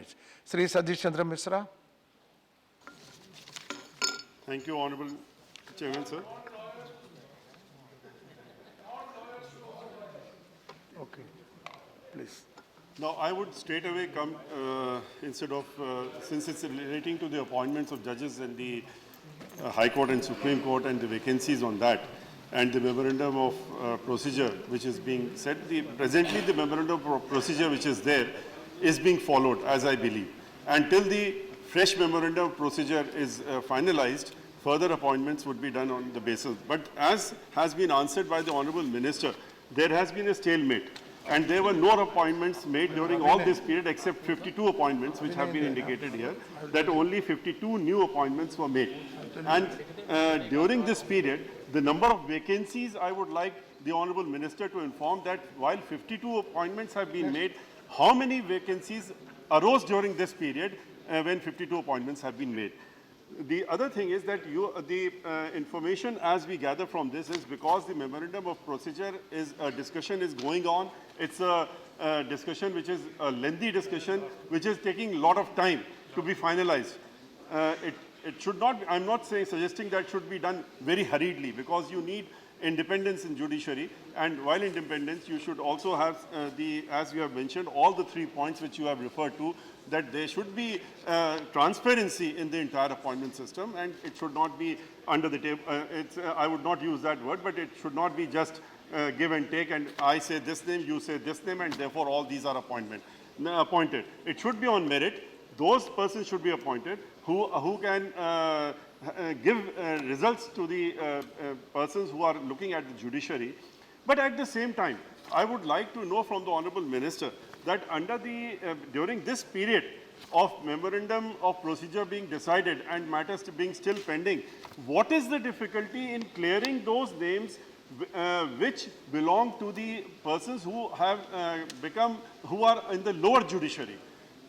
minutes. Sri Satish Chandra Misra. Thank you, Honorable Chairman, sir. Okay, please. Now, I would straight away come, instead of, since it's relating to the appointments of judges in the High Court and Supreme Court and the vacancies on that, and the memorandum of procedure which is being set, presently the memorandum of procedure which is there is being followed, as I believe. Until the fresh memorandum of procedure is finalized, further appointments would be done on the basis. But as has been answered by the Honorable Minister, there has been a stalemate. And there were no appointments made during all this period except 52 appointments, which have been indicated here, that only 52 new appointments were made. And during this period, the number of vacancies, I would like the Honorable Minister to inform that while 52 appointments have been made, how many vacancies arose during this period when 52 appointments have been made. The other thing is that the information as we gather from this is because the memorandum of procedure is a discussion is going on. It's a discussion which is a lengthy discussion which is taking a lot of time to be finalized. It should not, I'm not suggesting that should be done very hurriedly because you need independence in judiciary, and while independence you should also have as you have mentioned, all the 3 points which you have referred to, that there should be transparency in the entire appointment system, and it should not be under the table. I would not use that word, but it should not be just give and take, and I say this name, you say this name, and therefore all these are appointed. It should be on merit. Those persons should be appointed who can give results to the persons who are looking at the judiciary. But at the same time, I would like to know from the Honorable Minister that under the during this period of memorandum of procedure being decided and matters being still pending, what is the difficulty in clearing those names which belong to the persons who have who are in the lower judiciary?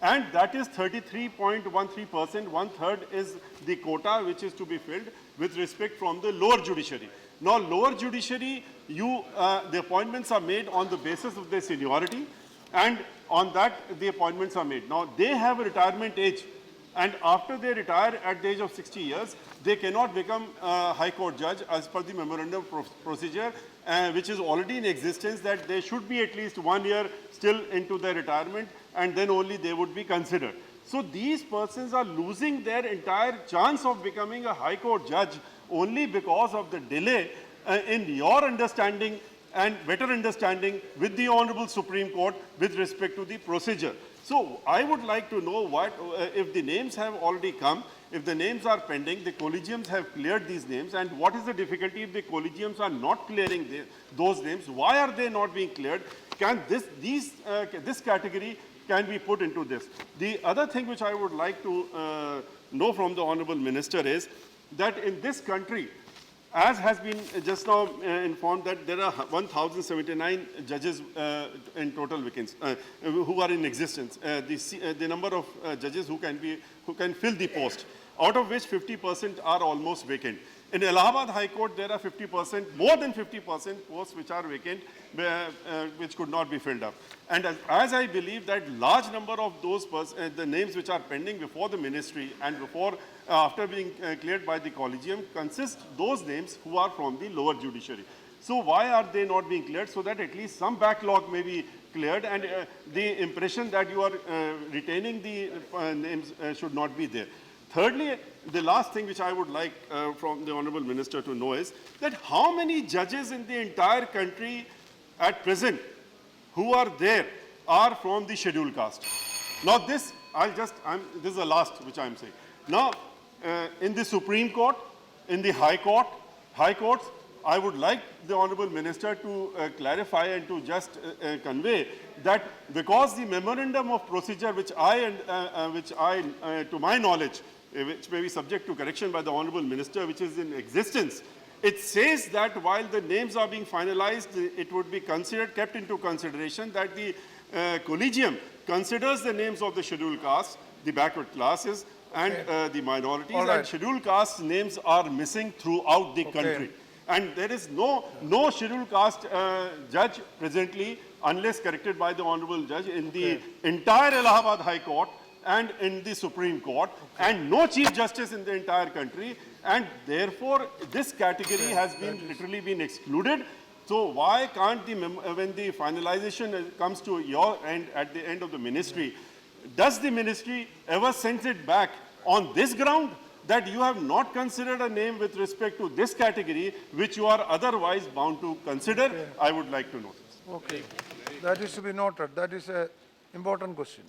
And that is 33.13%, 1/3 is the quota which is to be filled with respect from the lower judiciary. Now, lower judiciary, the appointments are made on the basis of their seniority, and on that the appointments are made. Now, they have a retirement age, and after they retire at the age of 60 years, they cannot become a High Court judge as per the memorandum procedure, which is already in existence, that they should be at least 1 year still into their retirement, and then only they would be considered. So these persons are losing their entire chance of becoming a High Court judge only because of the delay in your understanding and better understanding with the Honorable Supreme Court with respect to the procedure. So I would like to know what, if the names have already come, if the names are pending, the collegiums have cleared these names, and what is the difficulty if the collegiums are not clearing those names? Why are they not being cleared? Can this category can be put into this? The other thing which I would like to know from the Honorable Minister is that in this country, as has been just now informed, that there are 1,079 judges in total vacancies who are in existence. The number of judges who can fill the post, out of which 50% are almost vacant. In Allahabad High Court, there are 50%, more than 50% posts which are vacant, which could not be filled up. And as I believe that large number of those the names which are pending before the ministry and after being cleared by the collegium consist those names who are from the lower judiciary. So why are they not being cleared? So that at least some backlog may be cleared, and the impression that you are retaining the names should not be there. Thirdly, the last thing which I would like from the Honorable Minister to know is that how many judges in the entire country at present who are there are from the scheduled caste. Now this, this is the last which I am saying. Now, in the Supreme Court, in the High Courts, I would like the Honorable Minister to clarify and to just convey that because the memorandum of procedure which to my knowledge, which may be subject to correction by the Honorable Minister, which is in existence, it says that while the names are being finalized, it would be kept into consideration that the collegium considers the names of the scheduled castes, the backward classes, and the minorities, and scheduled caste names are missing throughout the country. And there is no scheduled caste judge presently, unless corrected by the Honorable Judge, in the entire Allahabad High Court, and in the Supreme Court, and no Chief Justice in the entire country, and therefore this category has been literally been excluded. So why can't when the finalization comes to your end at the end of the ministry, does the ministry ever send it back on this ground that you have not considered a name with respect to this category, which you are otherwise bound to consider? I would like to know this. Okay. That is to be noted. That is a important question.